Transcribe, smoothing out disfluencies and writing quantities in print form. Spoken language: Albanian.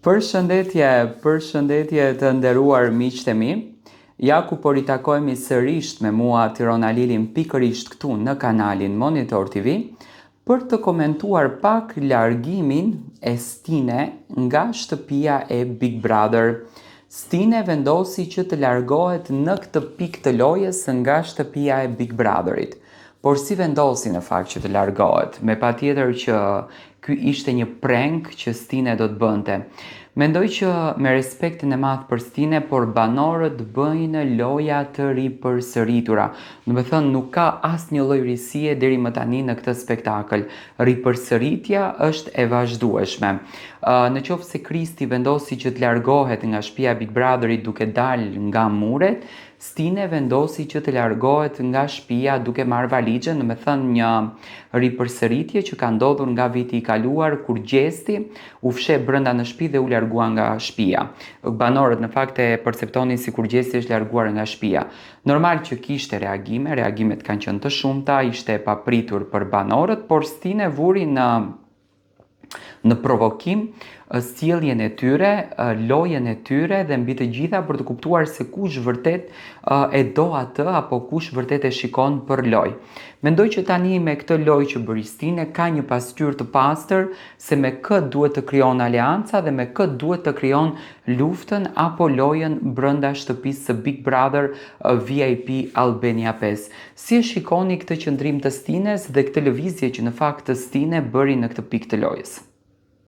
Përshëndetje të nderuar miqtë e mi. Ja ku po ritakojmë sërish me mua Tirona Lilin pikërisht këtu në kanalin Monitor TV për të komentuar pak largimin e Stine nga shtëpia e Big Brother. Stine vendosi që të largohet në këtë pikë të lojës nga shtëpia e Big Brotherit. Por si vendosi në fakt që të largohet, me patjetër që ky ishte një prank që Stine do të bënte. Mendoj që me respektin e madh për Stine, por banorët bëjnë loja të ripërsëritura. Do të thënë nuk ka asnjë lloj risie deri më tani në këtë spektakël. Ripërsëritja është e vazhdueshme. Në qoftë se Kristi vendosi që të largohet nga shtëpia e Big Brotherit duke dalë nga muret, Stine vendosi që të largohet nga shtëpia duke marrë valixhen, do të thënë një ripërsëritje që ka ndodhur nga viti i kaluar kur Gjesti u fsheh brenda në shtëpi dhe u largua nga shtëpia. Banorët në fakt e perceptonin sikur Gjesti është larguar nga shtëpia. Normal që kishte reagimet kanë qenë të shumta, ishte e papritur për banorët, por Stine vuri në provokim sjelljen e tyre, lojën e tyre dhe mbi të gjitha për të kuptuar se kush vërtet e do atë apo kush vërtet e shikon për lojë. Mendoj që tani me këtë lojë që bëri Stine ka një pasqyrë të pastër se me kë duhet të krijon aleanca dhe me kë duhet të krijon luftën apo lojën brenda shtëpisë së Big Brother VIP Albania 5. Si e shikoni këtë qëndrim të Stines dhe këtë lëvizje që në fakt Stine bëri në këtë pikë të lojës?